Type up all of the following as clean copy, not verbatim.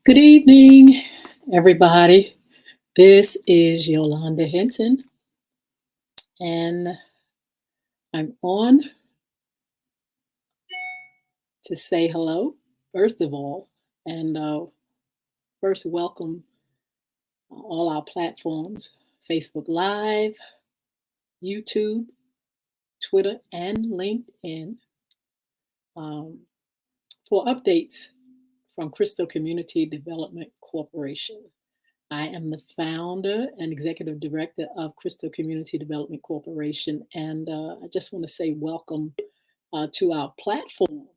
Good evening, everybody. This is Yolanda Hinton, and I'm on to say hello, first of all, and first welcome all our platforms: Facebook Live, YouTube, Twitter, and LinkedIn um, for updates from Cristo Community Development Corporation. I am the founder and executive director of Cristo Community Development Corporation, and I just want to say welcome to our platform.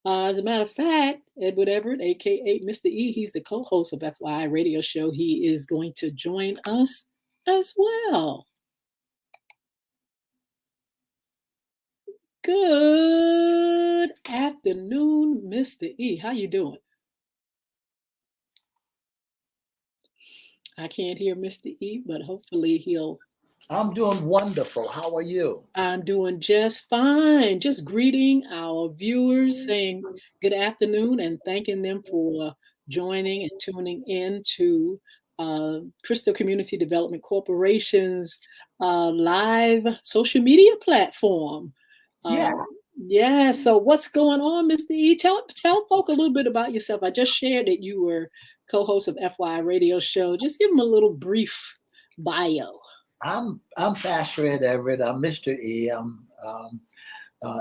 As a matter of fact, Edward Everett, aka Mr. E, he's the co-host of FYI Radio Show. He is going to join us as well. Good afternoon, Mr. E. How you doing? I can't hear Mr. E, but hopefully he'll. I'm doing wonderful. How are you? I'm doing just fine. Just greeting our viewers, saying good afternoon and thanking them for joining and tuning in to Cristo Community Development Corporation's live social media platform. Yeah, Yeah, so what's going on, Mr. E? Tell folk a little bit about yourself. I just shared that you were co-host of FY Radio Show. Just give them a little brief bio. I'm Pastor Ed Everett. I'm Mr. E. I'm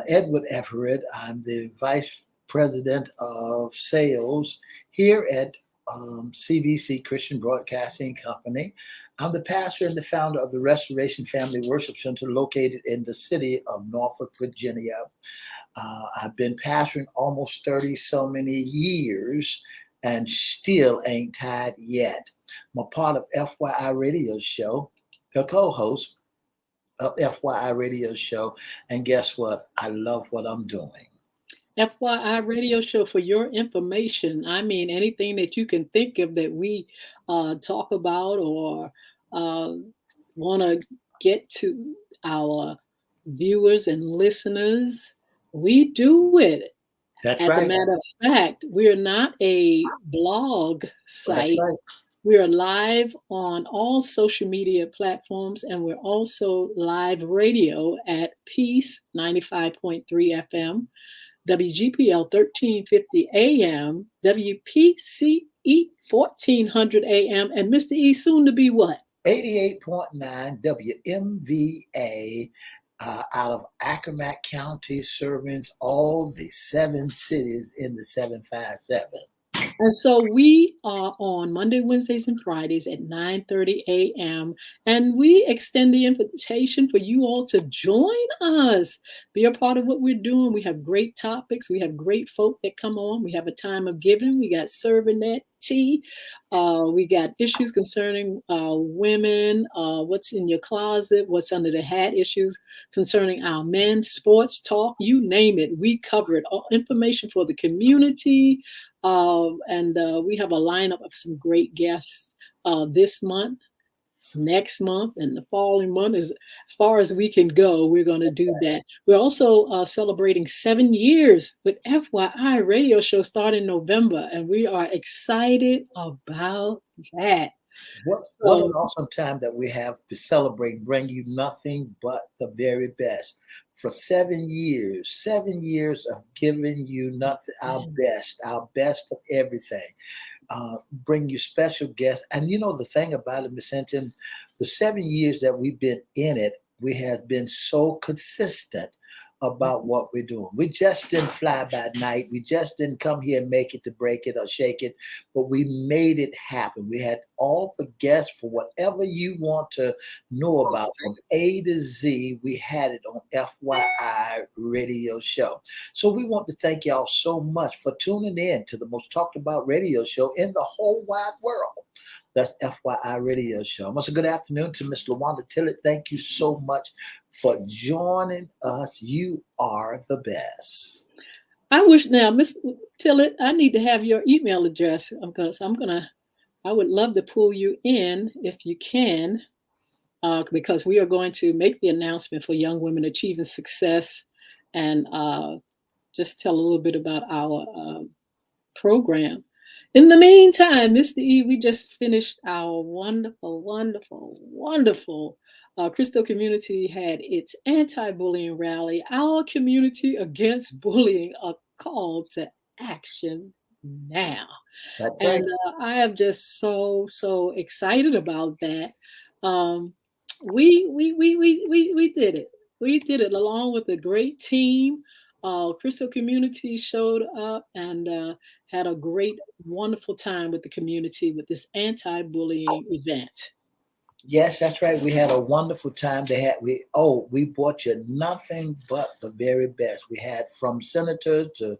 Edward Everett. I'm the Vice President of Sales here at CBC Christian Broadcasting Company. I'm the pastor and the founder of the Restoration Family Worship Center located in the city of Norfolk, Virginia. I've been pastoring almost 30 so many years and still ain't tired yet. I'm a part of FYI Radio Show, the co-host of FYI Radio Show. And guess what? I love what I'm doing. FYI Radio Show, for your information, I mean anything that you can think of that we talk about or want to get to our viewers and listeners, we do it. That's As a right. matter of fact, we're not a blog That's site. right. We are live on all social media platforms, and we're also live radio at Peace 95.3 FM, WGPL 1350 AM, WPCE 1400 AM, and Mr. E soon to be what? 88.9 WMVA out of Accomack County, serving all the 7 cities in the 757. And so we are on Monday, Wednesdays, and Fridays at 9:30 a.m. And we extend the invitation for you all to join us, be a part of what we're doing. We have great topics. We have great folk that come on. We have a time of giving. We got serving that tea. We got issues concerning women, what's in your closet, what's under the hat, issues concerning our men, sports talk, you name it. We cover it. All information for the community. And we have a lineup of some great guests this month, next month, and the following month. As far as we can go, we're going to do that. We're also celebrating 7 years with FYI Radio Show starting November, and we are excited about that. What So, an awesome time that we have to celebrate and bring you nothing but the very best. For 7 years of giving you nothing, our best of everything. Bring you special guests. And you know the thing about it, Miss Hinton, the 7 years that we've been in it, we have been so consistent about what we're doing. We just didn't fly by night. We just didn't come here and make it to break it or shake it, but we made it happen. We had all the guests for whatever you want to know about from A to Z. We had it on FYI Radio Show. So we want to thank y'all so much for tuning in to the most talked about radio show in the whole wide world. That's FYI Radio Show. Once a good afternoon to Miss LaWanda Tillett. Thank you so much for joining us. You are the best. I wish now, Miss Tillett, I need to have your email address because I would love to pull you in if you can, because we are going to make the announcement for Young Women Achieving Success and just tell a little bit about our program. In the meantime, Mr. E, we just finished our wonderful, wonderful, wonderful Cristo community had its anti-bullying rally. Our community against bullying, a call to action now. That's right. And I am just so excited about that. Um, we did it. We did it along with a great team. Crystal Community showed up and had a great, wonderful time with the community with this anti-bullying event. Yes, that's right. We had a wonderful time. We brought you nothing but the very best. We had from senators to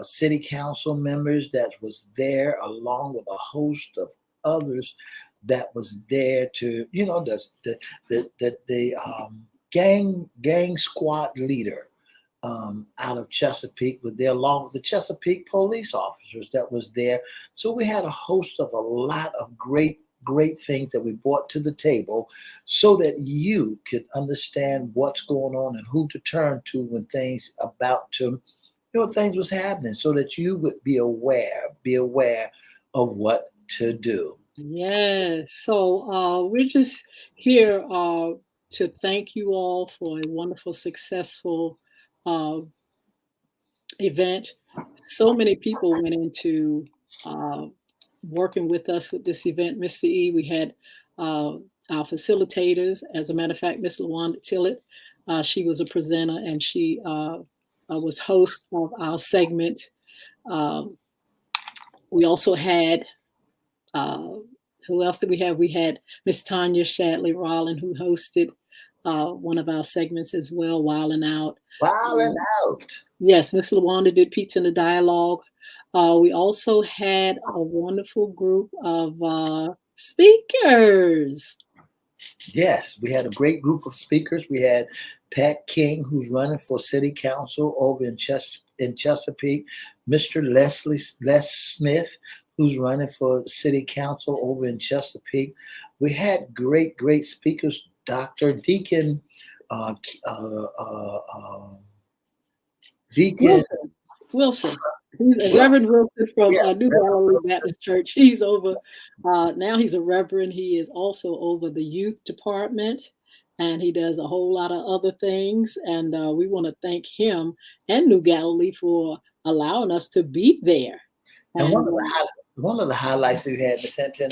city council members that was there, along with a host of others that was there to, the gang squad leader out of Chesapeake was there, along with the Chesapeake police officers that was there. So we had a host of a lot of great things that we brought to the table so that you could understand what's going on and who to turn to when things about to things was happening, so that you would be aware of what to do. Yes. So we're just here to thank you all for a wonderful, successful uh, event. So many people went into uh, working with us with this event, Mr. E. We had uh, our facilitators. As a matter of fact, Miss LaWanda Tillett, she was a presenter and she was host of our segment. Um, we also had uh, who else did we have? We had Miss Tanya Shadley Rollin, who hosted one of our segments as well, Wilding Out. Wilding Um, out. yes, Miss LaWanda did Pizza in the Dialogue. We also had a wonderful group of speakers. Yes, we had a great group of speakers. We had Pat King, who's running for city council over in Chesapeake, Mr. Les Smith, who's running for city council over in Chesapeake. We had great speakers. Dr. Deacon, uh, uh, uh, uh, Deacon, Wilson. Wilson. He's a well, Reverend Wilson from yeah, New Reverend Galilee Wilson. Baptist Church. He's over, now he's a Reverend. He is also over the youth department and he does a whole lot of other things. And we want to thank him and New Galilee for allowing us to be there. And And one of the highlights that we had, Miss Hinton,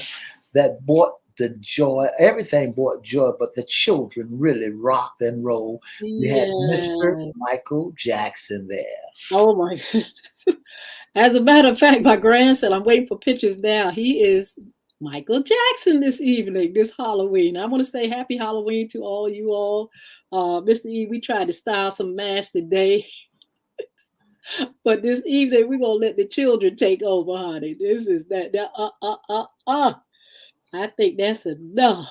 that brought the joy. Everything brought joy, but the children really rocked and rolled. We had Mr. yeah. Michael Jackson there. Oh my goodness. As a matter of fact, my grandson, I'm waiting for pictures now. He is Michael Jackson this evening, this Halloween. I want to say happy Halloween to all you all. Mr. E, we tried to style some masks today, but this evening we're gonna let the children take over, honey. This is that. I think that's enough.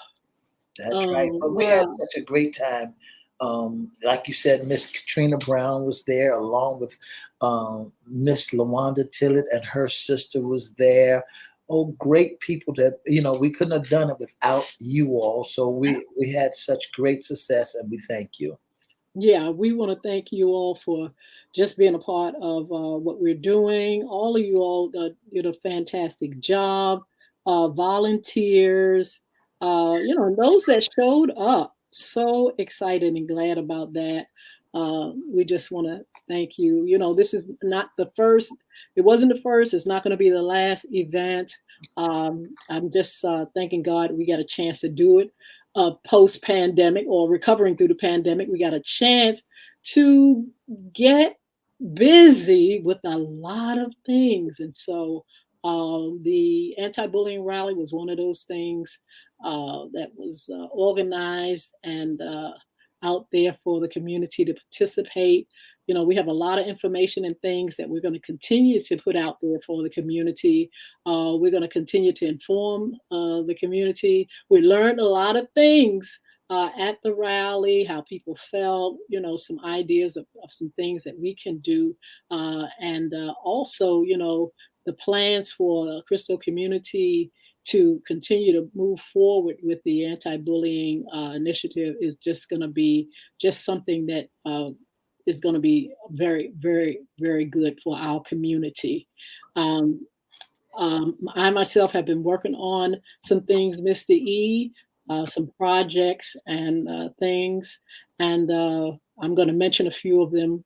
That's right. Oh But we had wow. such a great time. Like you said, Miss Katrina Brown was there, along with Miss LaWanda Tillett, and her sister was there. Oh, great people that we couldn't have done it without you all. So we had such great success, and we thank you. Yeah, we want to thank you all for just being a part of what we're doing. All of you all did a fantastic job. Volunteers, and those that showed up. So excited and glad about that. We just want to thank you. This is not the first. It wasn't the first. It's not going to be the last event. I'm just thanking God we got a chance to do it post pandemic or recovering through the pandemic. We got a chance to get busy with a lot of things. And so the anti bullying rally was one of those things that was organized and out there for the community to participate. We have a lot of information and things that we're going to continue to put out there for the community. We're going to continue to inform the community. We learned a lot of things at the rally, how people felt, some ideas of some things that we can do. And also, the plans for the Crystal community to continue to move forward with the anti-bullying initiative is just going to be just something that is going to be very, very, very good for our community. Um, I myself have been working on some things, Mr. E, some projects and things, and I'm going to mention a few of them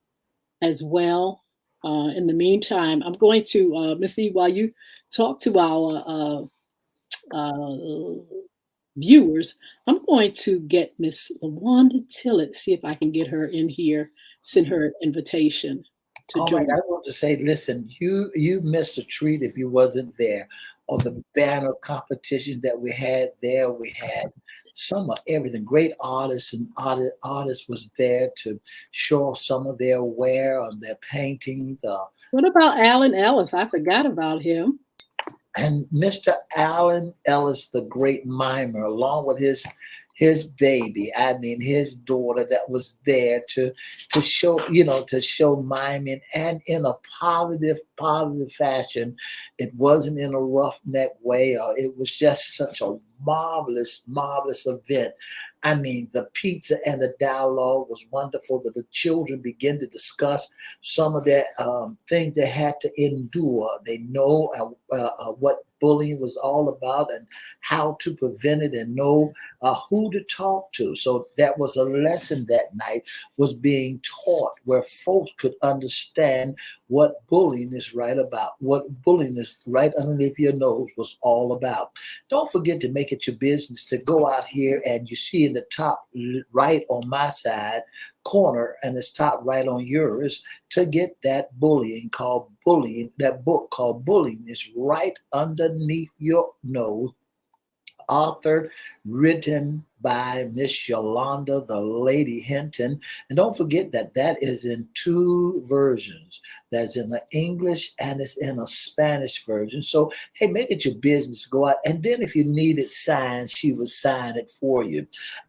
as well. In the meantime, I'm going to, Mr. E, while you talk to our uh, viewers, I'm going to get Miss LaWanda Tillett, see if I can get her in here, send her an invitation to All right, join. I want to say, listen, you missed a treat if you wasn't there on the banner competition that we had there. We had some of everything. Great artists and artists was there to show off some of their wear on their paintings. What about Alan Ellis? I forgot about him. And Mr. Allen Ellis, the great mimer, along with his baby, I mean his daughter, that was there to show, to show miming, and in a positive fashion. It wasn't in a roughneck way, or it was just such a marvelous event. I mean, the pizza and the dialogue was wonderful. That the children began to discuss some of their things they had to endure. They know what bullying was all about and how to prevent it, and know who to talk to. So that was a lesson that night was being taught, where folks could understand what bullying is right about, what bullying is right underneath your nose was all about. Don't forget to make it your business to go out here, and you see in the top right on my side corner, and it's top right on yours, to get that that book called Bullying is right underneath your nose, authored, written by Miss Yolanda, the Lady Hinton. And don't forget that that is in two versions. That's in the English and it's in a Spanish version. So, hey, make it your business to go out. And then if you need it signed, she will sign it for you.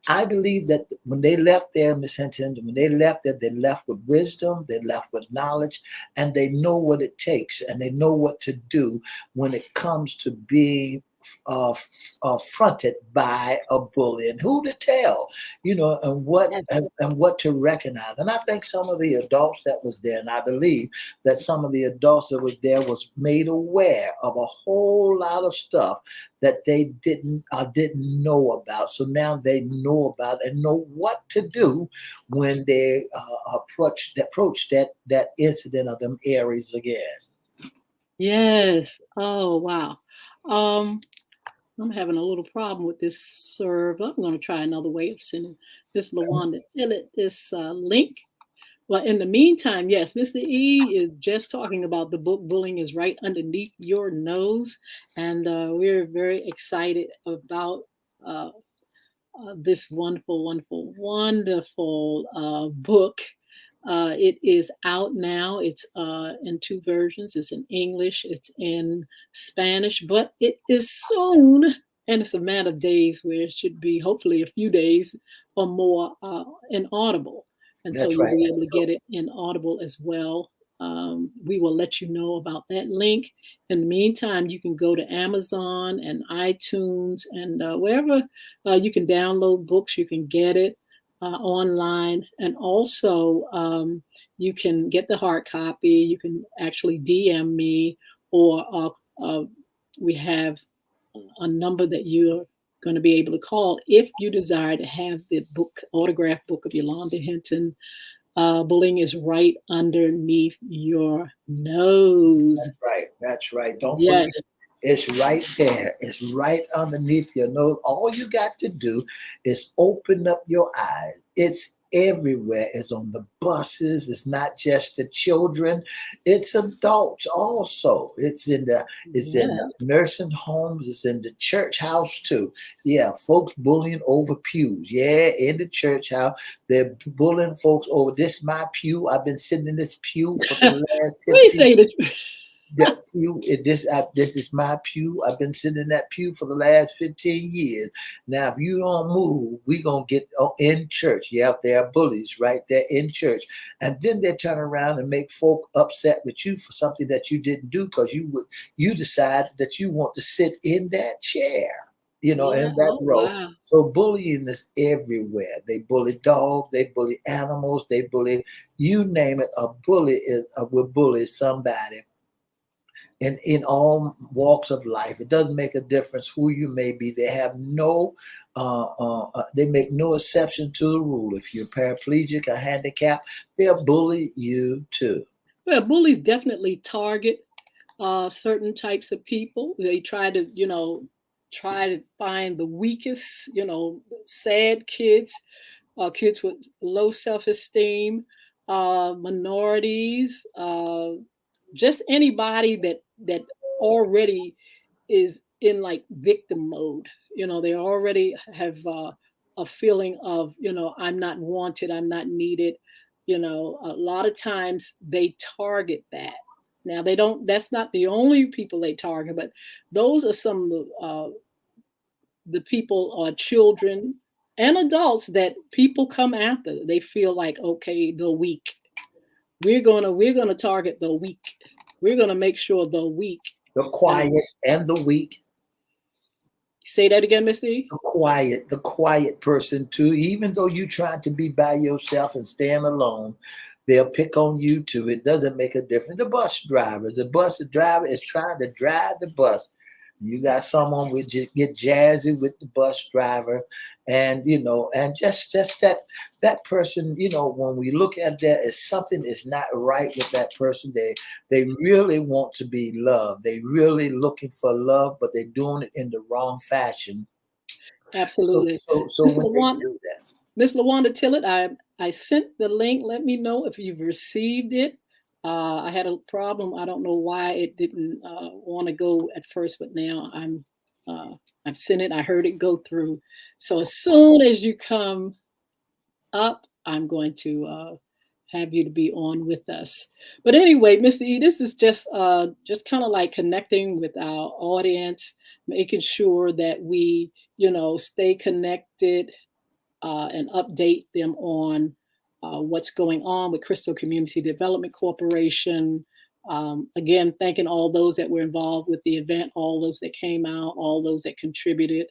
I believe that when they left there, Miss Hinton, when they left there, they left with wisdom, they left with knowledge, and they know what it takes, and they know what to do when it comes to being fronted by a bully, and who to tell, Yes. and what to recognize. And I think some of the adults that was there, and I believe that some of the adults that were there was made aware of a whole lot of stuff that they didn't know about. So now they know about and know what to do when they approach that incident of them areas again. Yes. Oh, wow. Um, I'm having a little problem with this server. I'm going to try another way of sending Miss LaWanda Tillett this link. Well, in the meantime, yes, Mr. E is just talking about the book Bullying is Right Underneath Your Nose. And we're very excited about uh, this wonderful book. It is out now. It's in two versions. It's in English, it's in Spanish, but it is soon, and it's a matter of days where it should be hopefully a few days or more in Audible. And so That's you'll right. be able to get it in Audible as well. We will let you know about that link. In the meantime, you can go to Amazon and iTunes and wherever you can download books, you can get it online. And also, you can get the hard copy. You can actually DM me, or we have a number that you're going to be able to call if you desire to have the book, autographed book of Yolanda Hinton. Bullying is right underneath your nose. That's right. That's right. Don't forget. Yes. It's right there. It's right underneath your nose. All you got to do is open up your eyes. It's everywhere. It's on the buses. It's not just the children. It's adults also. It's in the Yes. nursing homes. It's in the church house too. Yeah, folks bullying over pews. Yeah, in the church house, they're bullying folks over this my pew. I've been sitting in this pew for the last Please 15 say that. that pew. This is my pew. I've been sitting in that pew for the last 15 years. Now, if you don't move, we gonna get in church. Yeah, there are bullies right there in church, and then they turn around and make folk upset with you for something that you didn't do because you decided that you want to sit in that chair. Yeah. In that Oh, row. wow. So bullying is everywhere. They bully dogs. They bully animals. They bully you name it. A bully will bully somebody. in all walks of life. It doesn't make a difference who you may be. They have no, they make no exception to the rule. If you're paraplegic or handicapped, they'll bully you too. Well, bullies definitely target certain types of people. They try to, try to find the weakest, sad kids, kids with low self-esteem, minorities, just anybody that already is in like victim mode. They already have a feeling of, I'm not wanted, I'm not needed. A lot of times they target that. Now they don't. That's not the only people they target, but those are some of the people or children and adults that people come after. They feel like, okay, the weak. We're gonna target the weak. We're gonna make sure the weak. The And quiet and the weak. say that again, Mr. E. The quiet person too. Even though you try to be by yourself and stand alone, they'll pick on you too. It doesn't make a difference. The bus driver is trying to drive the bus. You got someone with get jazzy with the bus driver, and and just that person. When we look at that, as something is not right with that person. They really want to be loved. They really looking for love, but they're doing it in the wrong fashion. So Absolutely. so so Miss when they LaWanda, do that, Miss LaWanda Tillett, I sent the link. Let me know if you've received it. I had a problem. I don't know why it didn't want to go at first, but now uh, I've sent it. I heard it go through. So as soon as you come up, I'm going to have you to be on with us. But anyway, Mr. E, this is just kind of like connecting with our audience, making sure that we, stay connected and update them on what's going on with Crystal Community Development Corporation. Again, thanking all those that were involved with the event, all those that came out, all those that contributed,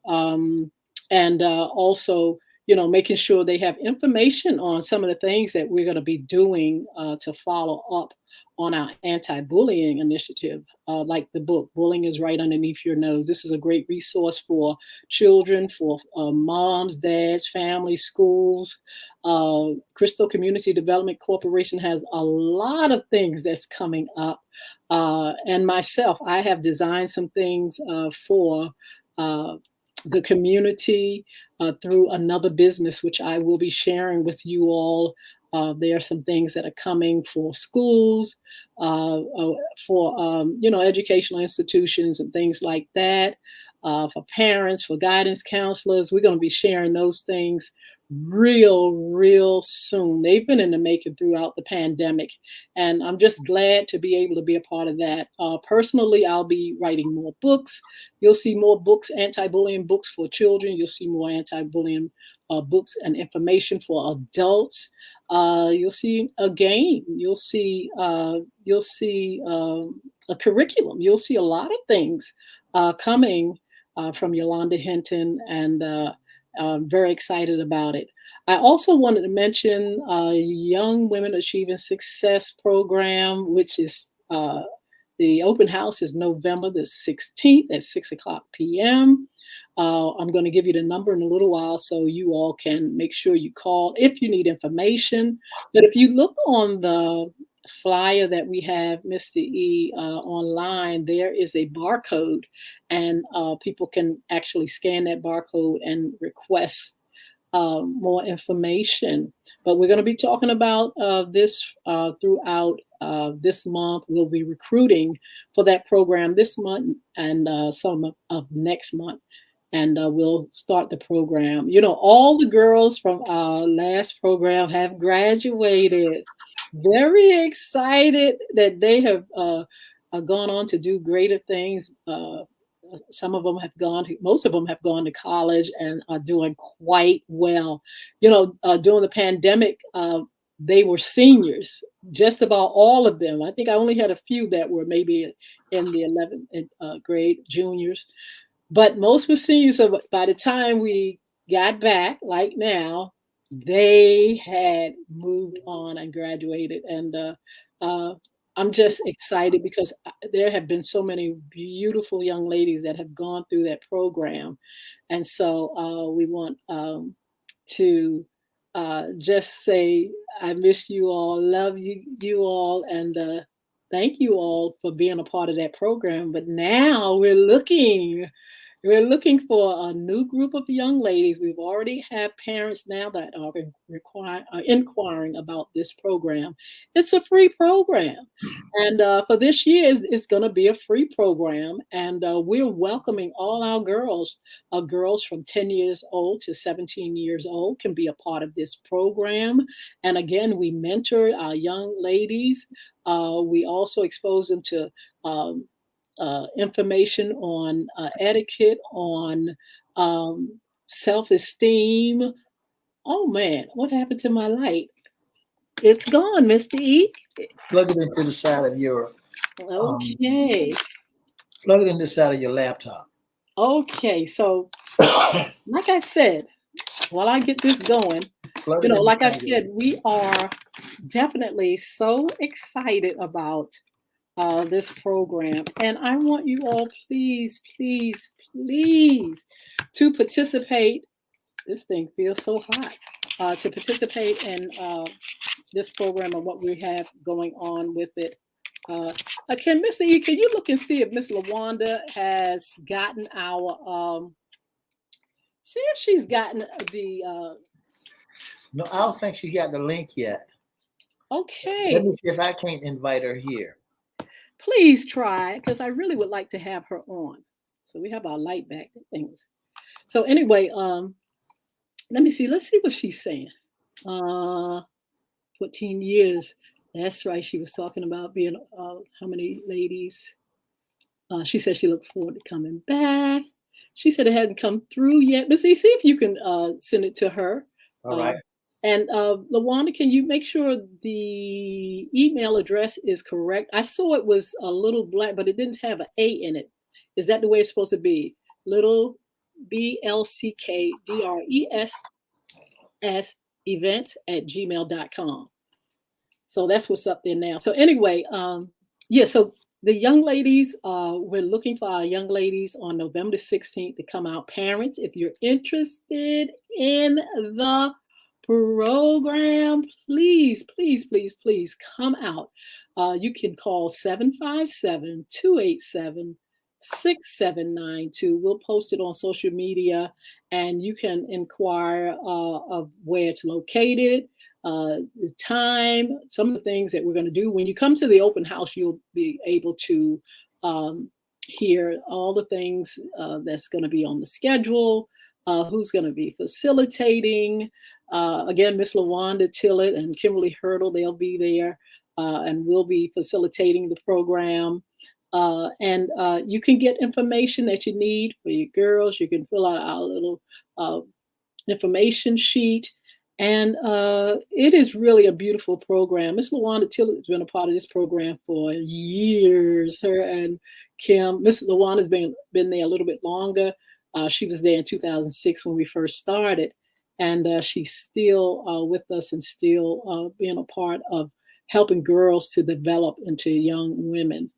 um, and also, making sure they have information on some of the things that we're going to be doing to follow up on our anti-bullying initiative, like the book "Bullying is Right Underneath Your Nose." This is a great resource for children, for moms, dads, families, schools. Crystal Community Development Corporation has a lot of things that's coming up. And myself, I have designed some things for uh, the community through another business, which I will be sharing with you all. There are some things that are coming for schools, for educational institutions and things like that, for parents, for guidance counselors. We're going to be sharing those things real soon. They've been in the making throughout the pandemic, and I'm just glad to be able to be a part of that. Personally, I'll be writing more books. You'll see more books, anti-bullying books for children. You'll see more anti-bullying books and information for adults. You'll see a game. You'll see a curriculum. You'll see a lot of things coming from Yolanda Hinton, and I'm very excited about it. I also wanted to mention Young Women Achieving Success program, which is the open house is November the 16th at 6 o'clock p.m. I'm going to give you the number in a little while so you all can make sure you call if you need information. But if you look on the flyer that we have, Mr. E, online, there is a barcode, and people can actually scan that barcode and request more information. But we're going to be talking about this throughout this month. We'll be recruiting for that program this month and some of next month. And we'll start the program. All the girls from our last program have graduated. Very excited that they have gone on to do greater things. Some of them have most of them have gone to college and are doing quite well. During the pandemic, they were seniors, just about all of them. I think I only had a few that were maybe in the 11th grade, juniors, but most were seniors. So by the time we got back, like now, they had moved on and graduated. And I'm just excited because there have been so many beautiful young ladies that have gone through that program, and so we want to just say I miss you all, love you all, and thank you all for being a part of that program. But now we're looking for a new group of young ladies. We've already have parents now that are inquiring about this program. It's a free program. And for this year, it's going to be a free program. And we're welcoming all our girls. Girls from 10 years old to 17 years old can be a part of this program. And again, we mentor our young ladies. We also expose them to information on etiquette, on self esteem. Oh man, what happened to my light? It's gone, Mr. E. Plug it into the side of your um, Okay. plug it in the side of your laptop. Okay. So, like I said, while I get this going, Plug it in the like I side of your said, we are definitely so excited about this program. And I want you all, please, please, please, to participate. This thing feels so hot. To participate in this program and what we have going on with it. Can Mr. E, can you look and see if Miss LaWanda has gotten our, see if she's gotten the, No, I don't think she got the link yet. okay. Let me see if I can't invite her here. Please try, because I really would like to have her on. So we have our light back things. So anyway, let me see. Let's see what she's saying. 14 years. That's right. She was talking about being how many ladies. She said she looked forward to coming back. She said it hadn't come through yet. But see if you can send it to her. All right. And LaWanda, can you make sure the email address is correct? I saw it was a little black, but it didn't have an A in it. Is that the way it's supposed to be? Little BLCKDRESS events@gmail.com. So that's what's up there now. So anyway, yeah, so the young ladies, we're looking for our young ladies on November 16th to come out. Parents, if you're interested in the program, please, please, please, please come out. You can call 757-287-6792. We'll post it on social media and you can inquire of where it's located, the time, some of the things that we're going to do. When you come to the open house, you'll be able to hear all the things that's going to be on the schedule, who's going to be facilitating. Again, Miss LaWanda Tillett and Kimberly Hurdle, they'll be there and we'll be facilitating the program. And you can get information that you need for your girls. You can fill out our little information sheet. And it is really a beautiful program. Miss LaWanda Tillett has been a part of this program for years. Her and Kim, Miss LaWanda's been there a little bit longer. She was there in 2006 when we first started. And she's still with us and still being a part of helping girls to develop into young women.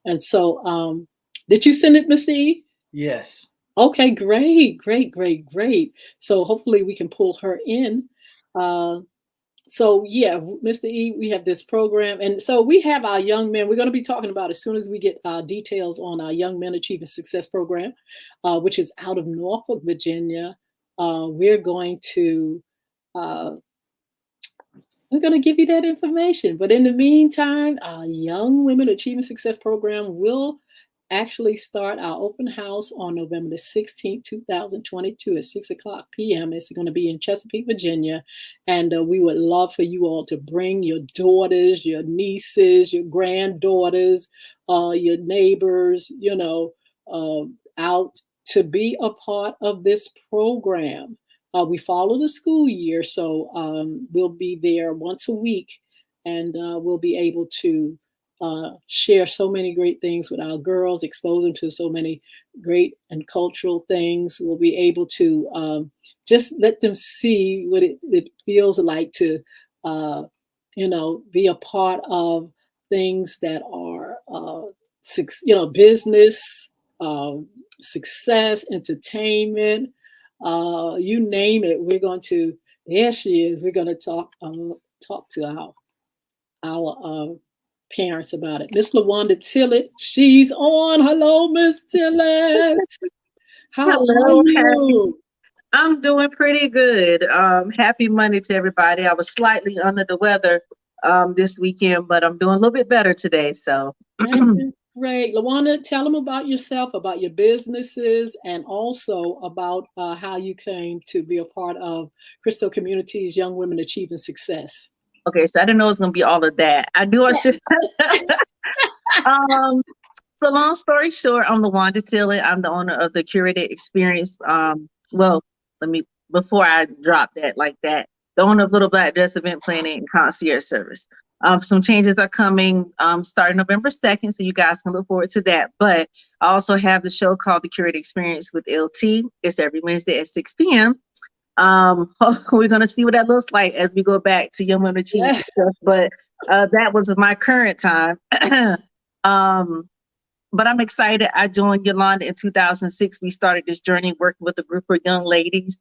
And so, did you send it, Miss E? Yes. Okay, great, great, great, great. So hopefully we can pull her in. So yeah, Mr. E, we have this program. And so we have our young men. We're going to be talking about as soon as we get details on our Young Men Achieving Success program, which is out of Norfolk, Virginia. We're going to give you that information. But in the meantime, our Young Women Achieving Success program will actually start our open house on November the 16th, 2022 at 6:00 p.m. It's going to be in Chesapeake, Virginia. And we would love for you all to bring your daughters, your nieces, your granddaughters, your neighbors, out to be a part of this program. We follow the school year, so we'll be there once a week, and we'll be able to share so many great things with our girls, expose them to so many great and cultural things. We'll be able to just let them see what it feels like to, be a part of things that are, business, success, entertainment, you name it. We're going to. There she is. We're going to talk to our parents about it. Miss LaWanda Tillett, she's on. Hello, Miss Tillett. How are Hello, happy. you? I'm doing pretty good. Happy Monday to everybody. I was slightly under the weather this weekend, but I'm doing a little bit better today. So, That is great. LaWanda, tell them about yourself, about your businesses, and also about how you came to be a part of Cristo Community's Young Women Achieving Success. okay, so I didn't know it was gonna be all of that. I knew I should. um, so long story short, I'm LaWanda Tillett. I'm the owner of the Curated Experience. Well, let me before I drop that like that, the owner of Little Black Dress Event Planning and Concierge Service. Some changes are coming starting November 2nd, so you guys can look forward to that. But I also have the show called The Curated Experience with LT. It's every Wednesday at 6 p.m. We're gonna see what that looks like as we go back to Young Women Achieving Yeah. Success. But that was my current time. um, but I'm excited. I joined Yolanda in 2006. We started this journey working with a group of young ladies.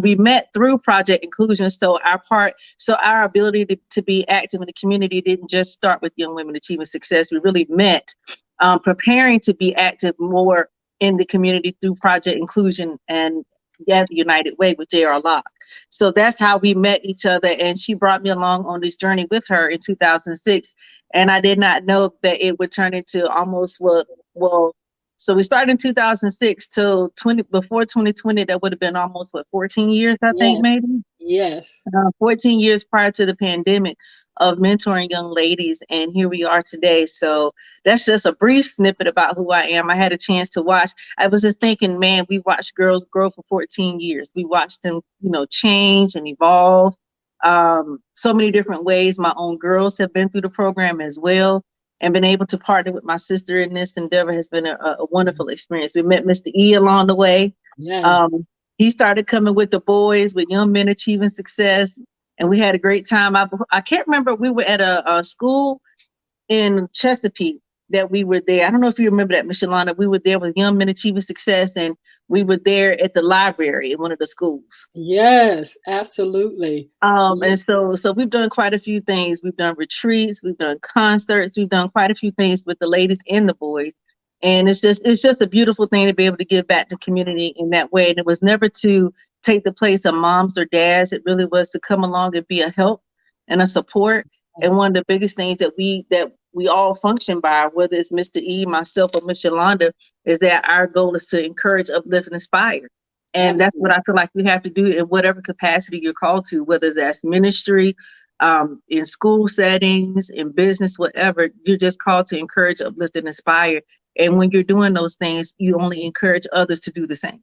We met through Project Inclusion. So our ability to be active in the community didn't just start with Young Women Achieving Success. We really met preparing to be active more in the community through Project Inclusion and the United Way with J.R. Locke. So that's how we met each other. And she brought me along on this journey with her in 2006. And I did not know that it would turn into almost so we started in 2006 till before 2020, that would have been almost 14 years, I think, Yes. maybe. Yes. 14 years prior to the pandemic of mentoring young ladies. And here we are today. So that's just a brief snippet about who I am. I had a chance to watch. I was just thinking, man, we watched girls grow for 14 years. We watched them, change and evolve so many different ways. My own girls have been through the program as well, and been able to partner with my sister in this endeavor has been a wonderful experience. We met Mr. E along the way. Yes. He started coming with the boys, with Young Men Achieving Success, and we had a great time. I can't remember, we were at a school in Chesapeake that we were there. I don't know if you remember that, Miss Yolanda. We were there with Young Men Achieving Success, and we were there at the library in one of the schools. Yes, absolutely. And so we've done quite a few things. We've done retreats, we've done concerts, we've done quite a few things with the ladies and the boys. And it's just a beautiful thing to be able to give back to community in that way. And it was never to take the place of moms or dads. It really was to come along and be a help and a support. And one of the biggest things that we all function by, whether it's Mr. E, myself, or Miss Yolanda, is that our goal is to encourage, uplift, and inspire. And that's what I feel like we have to do in whatever capacity you're called to, whether that's ministry, in school settings, in business, whatever. You're just called to encourage, uplift, and inspire. And when you're doing those things, you only encourage others to do the same.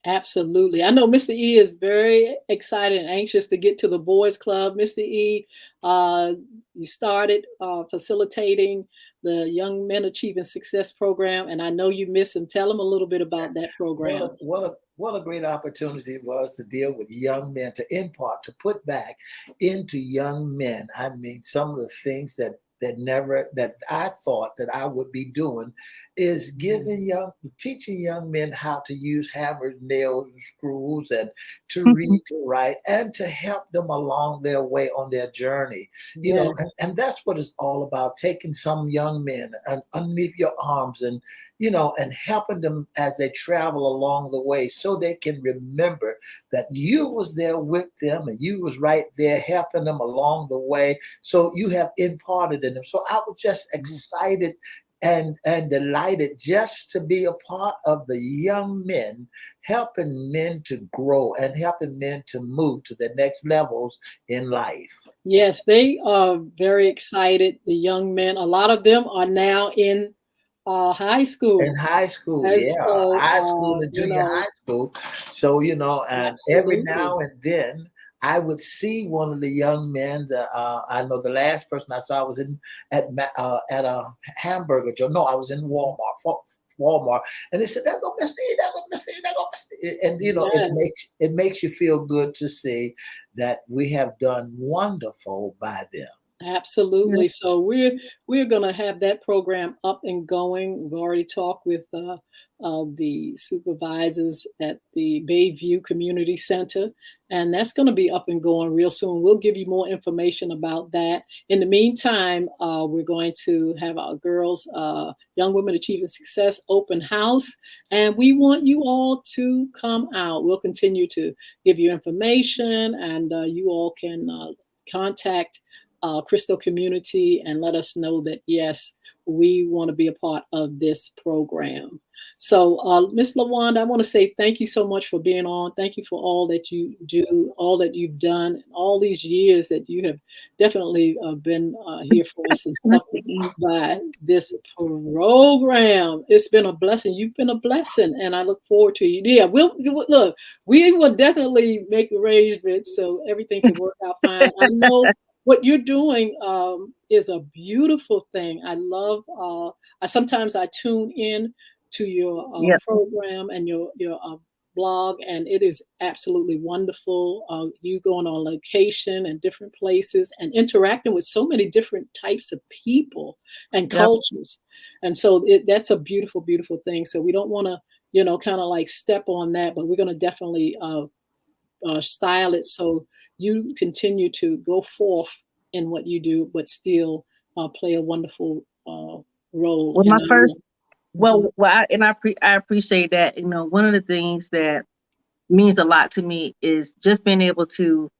Absolutely. I know Mr. E is very excited and anxious to get to the boys club. Mr. E, you started facilitating the Young Men Achieving Success program, and I know you miss him. Tell him a little bit about that program. What a great opportunity it was to deal with young men, to impart, to put back into young men. I mean, some of the things that I thought that I would be doing is teaching young men how to use hammers, nails, and screws, and to read, to write, and to help them along their way on their journey. And that's what it's all about, taking some young men underneath your arms and helping them as they travel along the way, so they can remember that you was there with them and you was right there helping them along the way. So you have imparted in them. So I was just excited and delighted just to be a part of the young men, helping men to grow and helping men to move to the next levels in life. Yes, they are very excited. The young men, a lot of them are now in high school. In high school, And yeah, so, high school and junior high school. So, and every absolutely. now and then I would see one of the young men. I know the last person I saw was at a hamburger joint. No, I was in Walmart, and they said, "That go Mr. E, that go Mr. E, that go Mr. E." And it makes you feel good to see that we have done wonderful by them. Absolutely. So we're going to have that program up and going. We've already talked with the supervisors at the Bayview Community Center, and that's going to be up and going real soon. We'll give you more information about that. In the meantime, we're going to have our girls, Young Women Achieving Success open house, and we want you all to come out. We'll continue to give you information, and you all can contact Cristo community and let us know that, yes, we want to be a part of this program. So, Miss LaWanda, I want to say thank you so much for being on. Thank you for all that you do, all that you've done, all these years that you have definitely been here for us and stuck by this program. It's been a blessing. You've been a blessing, and I look forward to you. Yeah, look. We will definitely make arrangements so everything can work out fine. I know what you're doing is a beautiful thing. I love. Sometimes I tune in to your program and your blog, and it is absolutely wonderful. You going on location and different places and interacting with so many different types of people and cultures, and so that's a beautiful, beautiful thing. So we don't want to, kind of like step on that, but we're going to definitely style it so you continue to go forth in what you do, but still play a wonderful role. Well, I appreciate that. One of the things that means a lot to me is just being able to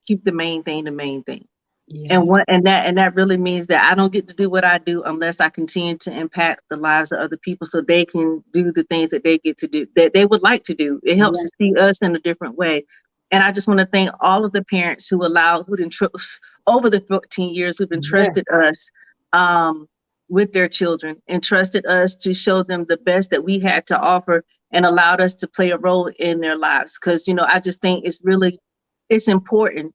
keep the main thing the main thing. Yeah. And that really means that I don't get to do what I do unless I continue to impact the lives of other people so they can do the things that they get to do, that they would like to do. It helps to see us in a different way. And I just want to thank all of the parents who over the 14 years who've entrusted us with their children, entrusted us to show them the best that we had to offer and allowed us to play a role in their lives. Because, I just think it's important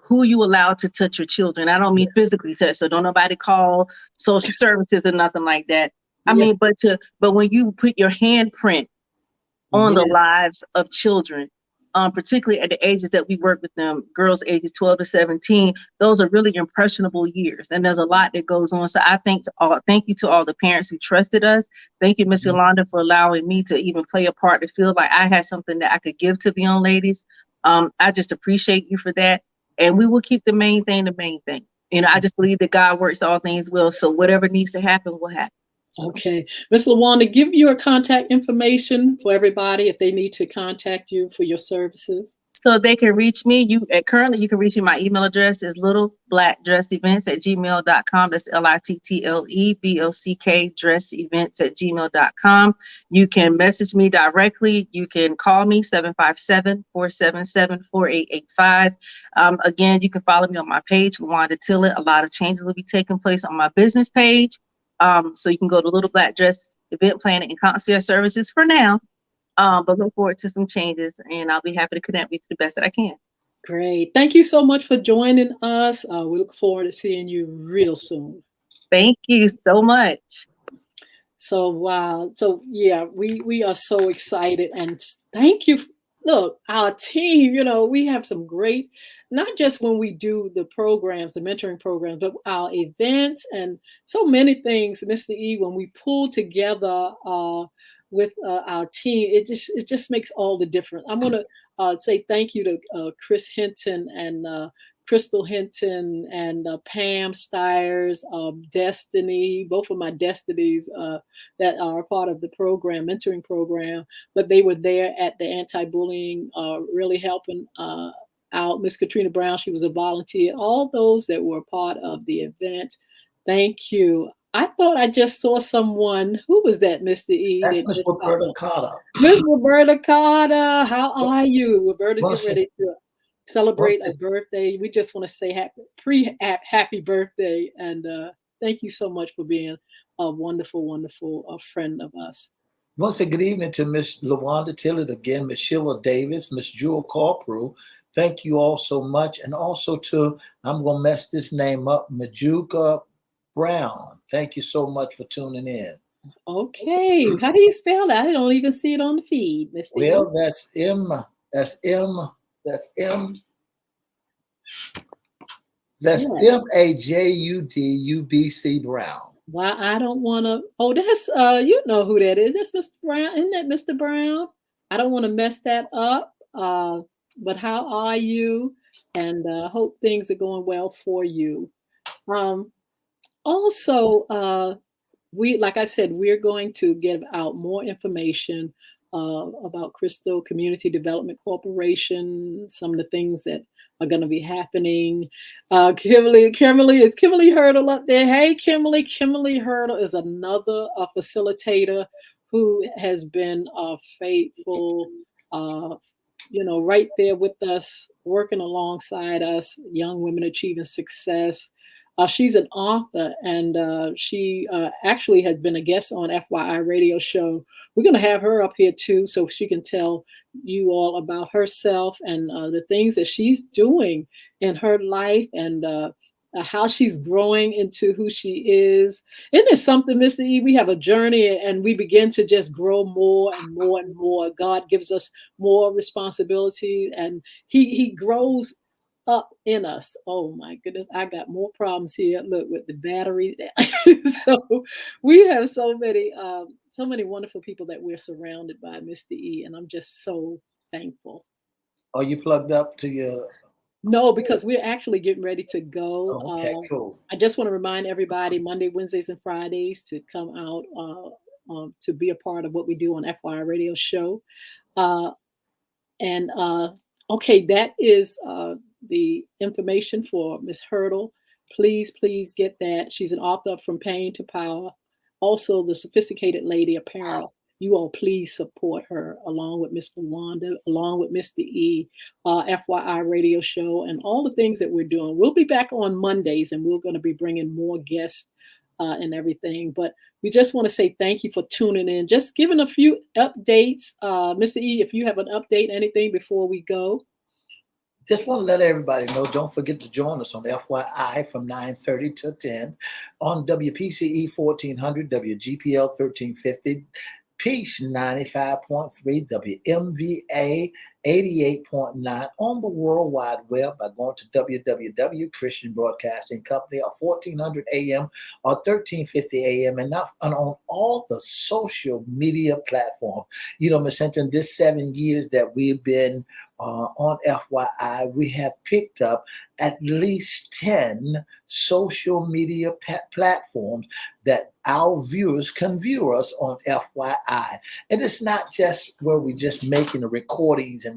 who you allow to touch your children. I don't mean physically touch, so don't nobody call social services or nothing like that. I mean, but when you put your handprint on the lives of children, particularly at the ages that we work with them, girls ages 12 to 17, those are really impressionable years. And there's a lot that goes on. So I thank you to all the parents who trusted us. Thank you, Miss Yolanda, for allowing me to even play a part, to feel like I had something that I could give to the young ladies. I just appreciate you for that. And we will keep the main thing the main thing. I just believe that God works all things well. So whatever needs to happen will happen. Okay. Ms. LaWanda, give your contact information for everybody if they need to contact you for your services. So they can reach me. Currently you can reach me. My email address is littleblackdressevents@gmail.com. That's LITTLEBLCK dressevents@gmail.com. You can message me directly. You can call me 757-477-4885. Again, you can follow me on my page, LaWanda Tillett. A lot of changes will be taking place on my business page. So you can go to Little Black Dress Event Planning and Concierge Services for now. But look forward to some changes, and I'll be happy to connect with you the best that I can. Great. Thank you so much for joining us. We look forward to seeing you real soon. Thank you so much. So, wow. So, yeah, we are so excited, and thank you. Look, our team, we have some great, not just when we do the programs, the mentoring programs, but our events and so many things, Mr. E, when we pull together with our team, it just makes all the difference. I'm going to say thank you to Chris Hinton and Crystal Hinton and Pam Stiers, Destiny, both of my Destinies that are part of the program, mentoring program, but they were there at the anti-bullying, really helping out. Miss Katrina Brown, she was a volunteer. All those that were part of the event, thank you. I thought I just saw someone. Who was that, Mr. E? That's Miss Roberta Carter. Miss Roberta Carter, how are you? Roberta's getting ready to celebrate a birthday. We just want to say happy birthday, and thank you so much for being a wonderful, wonderful friend of us. I want to say good evening to Miss LaWanda Tillett again, Miss Sheila Davis, Miss Jewel Corporal. Thank you all so much, and also to, I'm going to mess this name up, Majuka Brown. Thank you so much for tuning in. Okay, how do you spell that? I don't even see it on the feed, Mr. Well, that's M. That's Yes. MAJUDUBC Brown. Why I don't want to. Oh, that's you know who that is. That's Mr. Brown. Isn't that Mr. Brown? I don't want to mess that up. But how are you? And hope things are going well for you. Um, also, we, like I said, we're going to give out more information about Cristo Community Development Corporation, some of the things that are going to be happening. Kimberly, is Kimberly Hurdle up there? Hey, Kimberly Hurdle is another facilitator who has been faithful, uh, right there with us, working alongside us, Young Women Achieving Success. She's an author, and she actually has been a guest on FYI Radio Show. We're going to have her up here too, so she can tell you all about herself and the things that she's doing in her life, and how she's growing into who she is. Isn't it something, Mr. E? We have a journey, and we begin to just grow more and more and more. God gives us more responsibility, and He grows up in us. Oh my goodness, I got more problems here. Look, with the battery. So we have so many wonderful people that we're surrounded by, Mr. E, and I'm just so thankful. Are you plugged up to your? No, because we're actually getting ready to go. Oh, okay, cool. I just want to remind everybody Monday, Wednesdays, and Fridays to come out to be a part of what we do on FYI Radio Show. And okay, that is the information for Miss Hurdle. Please get that. She's an author From Pain to Power. Also, the Sophisticated Lady Apparel. You all please support her, along with Mr. Wanda, along with Mr. E, FYI Radio Show, and all the things that we're doing. We'll be back on Mondays, and we're going to be bringing more guests and everything. But we just want to say thank you for tuning in. Just giving a few updates. Mr. E, if you have an update, anything before we go. Just want to let everybody know, don't forget to join us on FYI from 9:30 to 10 on WPCE 1400, WGPL 1350, Peace 95.3, WMVA 88.9 on the World Wide Web by going to www. Christian Broadcasting Company or 1400 AM or 1350 AM and on all the social media platforms. You know, Ms. Hinton, this 7 years that we've been on FYI, we have picked up at least 10 social media platforms that our viewers can view us on FYI. And it's not just where we're just making the recordings and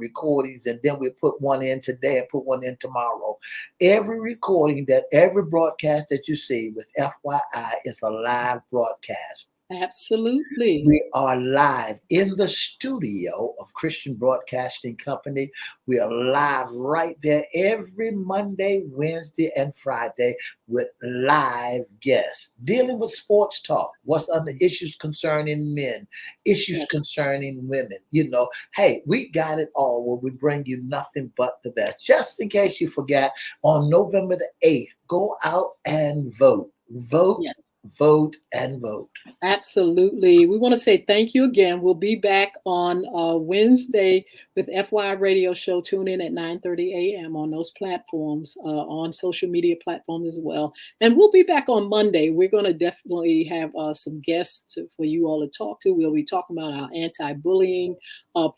then we put one in today and put one in tomorrow. Every recording, every broadcast that you see with FYI is a live broadcast. Absolutely. We are live in the studio of Christian Broadcasting Company. We are live right there every Monday, Wednesday, and Friday with live guests dealing with sports talk. What's under issues concerning men, issues concerning women. You know, hey, we got it all where we bring you nothing but the best. Just in case you forgot, on November the 8th, go out and vote. Vote. Yes. Vote and vote. Absolutely. We want to say thank you again. We'll be back on Wednesday with FYI Radio Show. Tune in at 9:30 a.m. on those platforms, on social media platforms as well. And we'll be back on Monday. We're going to definitely have some guests for you all to talk to. We'll be talking about our anti-bullying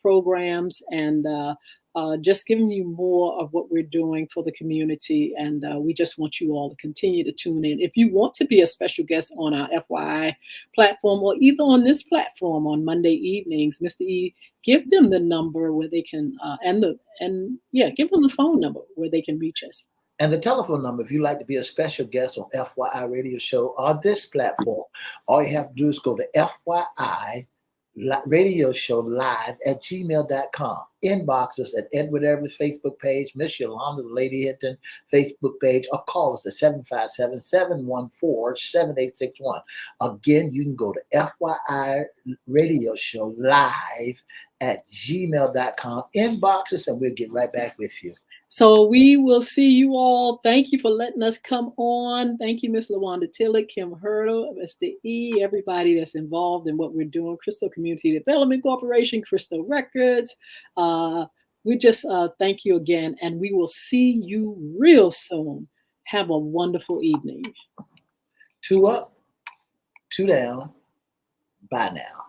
programs and just giving you more of what we're doing for the community. And we just want you all to continue to tune in. If you want to be a special guest on our FYI platform or either on this platform on Monday evenings, Mr. E, give them the number where they can, give them the phone number where they can reach us. And the telephone number, if you'd like to be a special guest on FYI Radio Show or this platform, all you have to do is go to FYI Radio Show live at gmail.com. Inbox us at Edward Everett's Facebook page, Miss Yolanda, the Lady Hinton Facebook page, or call us at 757-714-7861. Again, you can go to FYI Radio Show live at gmail.com. Inbox us and we'll get right back with you. So we will see you all. Thank you for letting us come on. Thank you, Miss LaWanda Tillich, Kim Hurdle, Mr. E, everybody that's involved in what we're doing. Cristo Community Development Corporation, Cristo Records. We just thank you again, and we will see you real soon. Have a wonderful evening. 2 up, 2 down. Bye now.